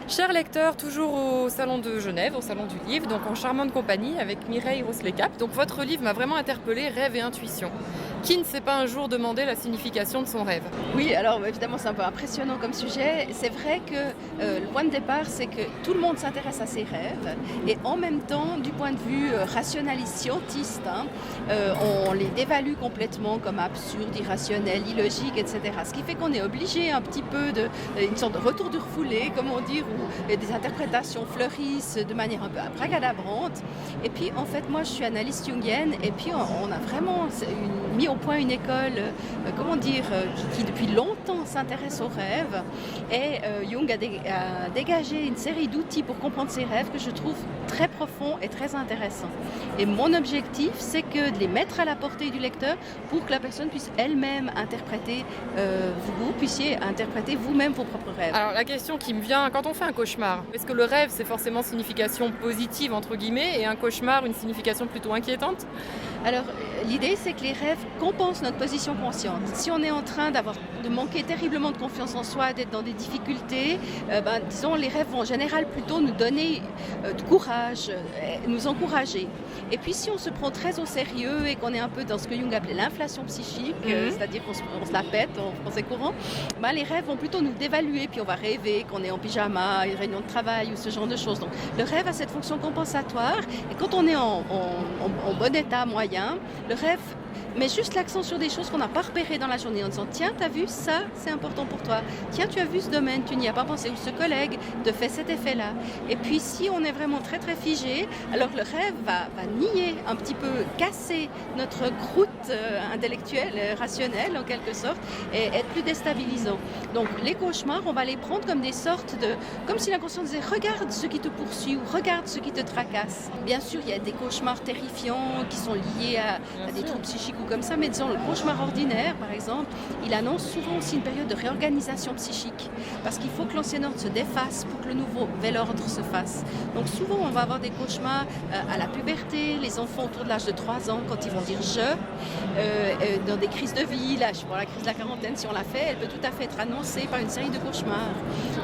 Chers lecteurs, toujours au Salon de Genève, au Salon du Livre, donc en charmante compagnie avec Mireille Roslecap. Donc votre livre m'a vraiment interpellée, Rêve et intuition. Qui ne s'est pas un jour demandé la signification de son rêve? Oui, alors évidemment c'est un peu impressionnant comme sujet. C'est vrai que le point de départ c'est que tout le monde s'intéresse à ses rêves et en même temps du point de vue rationaliste, scientiste, on les dévalue complètement comme absurdes, irrationnels, illogiques, etc. Ce qui fait qu'on est obligé un petit peu une sorte de retour du refoulé, comme on dit, où des interprétations fleurissent de manière un peu abracadabrante. Et puis en fait moi je suis analyste jungienne et puis on a vraiment mis au point une école, qui depuis longtemps s'intéresse aux rêves. Et Jung a dégagé une série d'outils pour comprendre ses rêves que je trouve très profonds et très intéressants. Et mon objectif, c'est que de les mettre à la portée du lecteur pour que la personne puisse elle-même interpréter, vous puissiez interpréter vous-même vos propres rêves. Alors la question qui me vient, quand on fait un cauchemar, est-ce que le rêve c'est forcément signification positive entre guillemets et un cauchemar une signification plutôt inquiétante? Alors, l'idée, c'est que les rêves compensent notre position consciente. Si on est en train de manquer terriblement de confiance en soi, d'être dans des difficultés, disons, les rêves vont en général plutôt nous donner du courage, nous encourager. Et puis, si on se prend très au sérieux et qu'on est un peu dans ce que Jung appelait l'inflation psychique, c'est-à-dire qu'on se la pète en français courant, les rêves vont plutôt nous dévaluer, puis on va rêver qu'on est en pyjama, une réunion de travail ou ce genre de choses. Donc, le rêve a cette fonction compensatoire. Et quand on est en bon état moyen, le rêve met juste l'accent sur des choses qu'on n'a pas repérées dans la journée en disant tiens, t'as vu ça, c'est important pour toi. Tiens, tu as vu ce domaine, tu n'y as pas pensé. Ou ce collègue te fait cet effet-là. Et puis si on est vraiment très très figé, alors le rêve va nier un petit peu, casser notre croûte intellectuelle, rationnelle en quelque sorte, et être plus déstabilisant. Donc les cauchemars, on va les prendre comme des sortes comme si l'inconscient disait regarde ce qui te poursuit ou regarde ce qui te tracasse. Bien sûr, il y a des cauchemars terrifiants qui sont liés à des troubles psychiques ou comme ça, mais disons le cauchemar ordinaire par exemple, il annonce souvent aussi une période de réorganisation psychique parce qu'il faut que l'ancien ordre se défasse pour que le nouvel ordre se fasse. Donc souvent on va avoir des cauchemars à la puberté, les enfants autour de l'âge de 3 ans quand ils vont dire dans des crises de vie, la crise de la quarantaine si on l'a fait, elle peut tout à fait être annoncée par une série de cauchemars.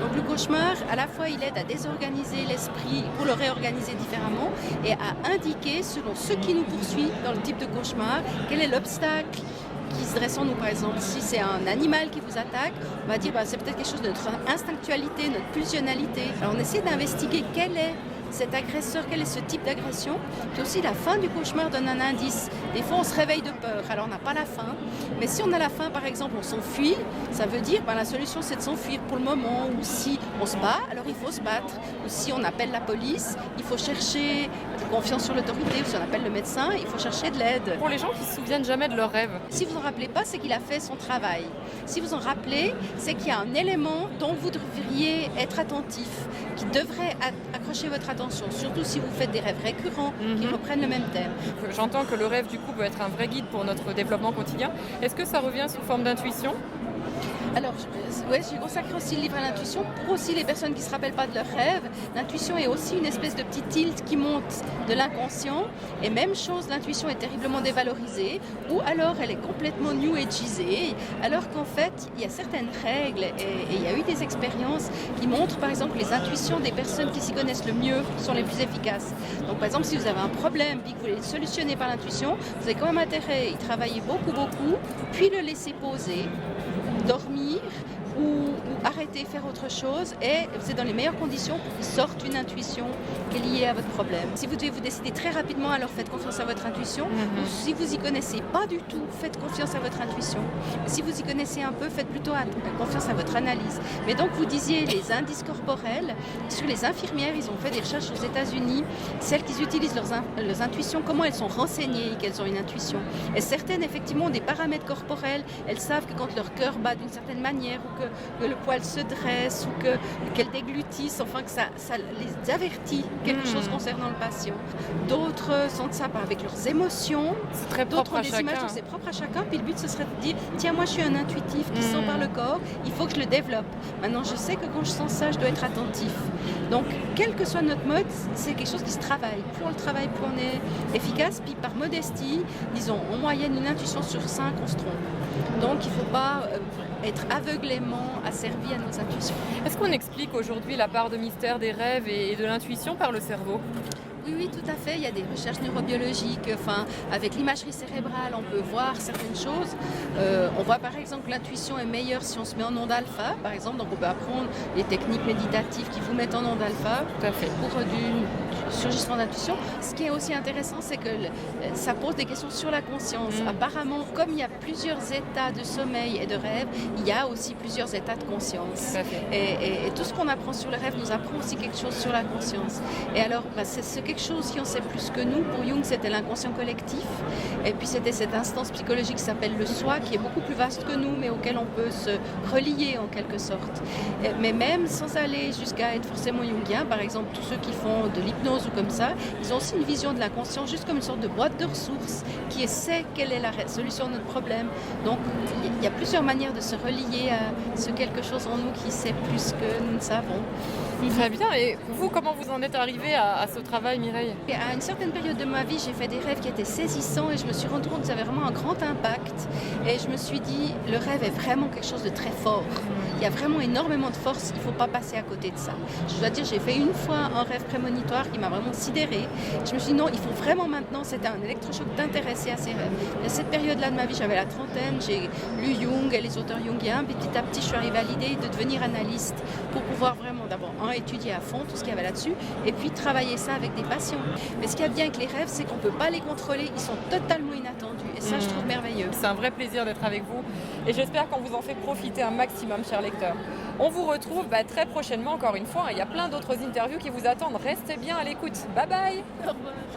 Donc le cauchemar à la fois il aide à désorganiser l'esprit pour le réorganiser différemment et à indiquer selon ce qui nous poursuit dans le type de cauchemar, quel est l'obstacle qui se dresse en nous. Par exemple, si c'est un animal qui vous attaque, on va dire c'est peut-être quelque chose de notre instinctualité, notre pulsionalité. Alors on essaie d'investiguer quel est cet agresseur, quel est ce type d'agression. Puis aussi la fin du cauchemar donne un indice. Des fois on se réveille de peur, alors on n'a pas la faim. Mais si on a la faim par exemple, on s'enfuit, ça veut dire la solution c'est de s'enfuir pour le moment. Ou si on se bat, alors il faut se battre. Ou si on appelle la police, il faut chercher confiance sur l'autorité. Ou si on appelle le médecin, il faut chercher de l'aide. Pour les gens qui ne se souviennent jamais de leurs rêves. Si vous en rappelez pas, c'est qu'il a fait son travail. Si vous en rappelez, c'est qu'il y a un élément dont vous devriez être attentif, qui devrait accrocher votre attention, surtout si vous faites des rêves récurrents qui reprennent le même thème. J'entends que le rêve du coup peut être un vrai guide pour notre développement quotidien. Est-ce que ça revient sous forme d'intuition? Alors, j'ai consacré aussi le livre à l'intuition pour aussi les personnes qui ne se rappellent pas de leurs rêves. L'intuition est aussi une espèce de petit tilt qui monte de l'inconscient. Et même chose, l'intuition est terriblement dévalorisée ou alors elle est complètement new ageisée. Alors qu'en fait, il y a certaines règles et il y a eu des expériences qui montrent par exemple que les intuitions des personnes qui s'y connaissent le mieux sont les plus efficaces. Donc par exemple, si vous avez un problème et que vous voulez le solutionner par l'intuition, vous avez quand même intérêt à y travailler beaucoup, puis le laisser poser, dormir ou arrêter, faire autre chose et vous êtes dans les meilleures conditions pour qu'il sorte une intuition qui est liée à votre problème. Si vous devez vous décider très rapidement, alors faites confiance à votre intuition. Ou si vous y connaissez pas du tout, faites confiance à votre intuition. Si vous y connaissez un peu, faites plutôt confiance à votre analyse. Mais donc vous disiez les indices corporels. Sur les infirmières, ils ont fait des recherches aux États-Unis, celles qui utilisent leurs intuitions, comment elles sont renseignées qu'elles ont une intuition. Et certaines effectivement ont des paramètres corporels. Elles savent que quand leur cœur bat d'une certaine manière ou que le poil se dresse ou qu'elles déglutissent, enfin que ça les avertit quelque chose concernant le patient. D'autres sentent ça avec leurs émotions. C'est très D'autres propre ont à des chacun. images, c'est propre à chacun. Puis le but ce serait de dire tiens, moi je suis un intuitif qui sent par le corps, il faut que je le développe. Maintenant je sais que quand je sens ça, je dois être attentif. Donc quel que soit notre mode, c'est quelque chose qui se travaille. Plus on le travaille, plus on est efficace. Puis par modestie, disons en moyenne une intuition sur 5 on se trompe. Donc il ne faut pas être aveuglément asservis à nos intuitions. Est-ce qu'on explique aujourd'hui la part de mystère des rêves et de l'intuition par le cerveau ? Oui, tout à fait. Il y a des recherches neurobiologiques. Avec l'imagerie cérébrale, on peut voir certaines choses. On voit par exemple que l'intuition est meilleure si on se met en onde alpha, par exemple. Donc on peut apprendre les techniques méditatives qui vous mettent en onde alpha Tout à fait. pour du surgissement d'intuition. Ce qui est aussi intéressant, c'est que ça pose des questions sur la conscience. Apparemment, comme il y a plusieurs états de sommeil et de rêve, il y a aussi plusieurs états de conscience. Tout à fait. Et tout ce qu'on apprend sur le rêve nous apprend aussi quelque chose sur la conscience. Et alors, c'est quelque chose qui en sait plus que nous. Pour Jung, c'était l'inconscient collectif. Et puis, c'était cette instance psychologique qui s'appelle le soi, qui est beaucoup plus vaste que nous, mais auquel on peut se relier en quelque sorte. Mais même sans aller jusqu'à être forcément jungien, par exemple, tous ceux qui font de l'hypnose ou comme ça, ils ont aussi une vision de la conscience juste comme une sorte de boîte de ressources qui sait quelle est la solution de notre problème. Donc, il y a plusieurs manières de se relier à ce quelque chose en nous qui sait plus que nous ne savons. Très bien. Et vous, comment vous en êtes arrivé à ce travail, Mireille ? Et à une certaine période de ma vie, j'ai fait des rêves qui étaient saisissants et je me suis rendu compte que ça avait vraiment un grand impact. Et je me suis dit, le rêve est vraiment quelque chose de très fort. Il y a vraiment énormément de force, il ne faut pas passer à côté de ça. Je dois dire, j'ai fait une fois un rêve prémonitoire qui m'a vraiment sidérée. Je me suis dit, non, il faut vraiment maintenant, c'était un électrochoc, t'intéresser à ces rêves. Et à cette période-là de ma vie, j'avais la trentaine, j'ai lu Jung et les auteurs jungiens. Petit à petit, je suis arrivée à l'idée de devenir analyste pour pouvoir vraiment d'abord étudier à fond tout ce qu'il y avait là-dessus et puis travailler ça avec des patients. Mais ce qu'il y a bien avec les rêves, c'est qu'on ne peut pas les contrôler, ils sont totalement inattendus et ça, je trouve merveilleux. C'est un vrai plaisir d'être avec vous et j'espère qu'on vous en fait profiter un maximum, chers lecteurs. On vous retrouve très prochainement, encore une fois. Il y a plein d'autres interviews qui vous attendent. Restez bien à l'écoute. Bye bye. Au revoir.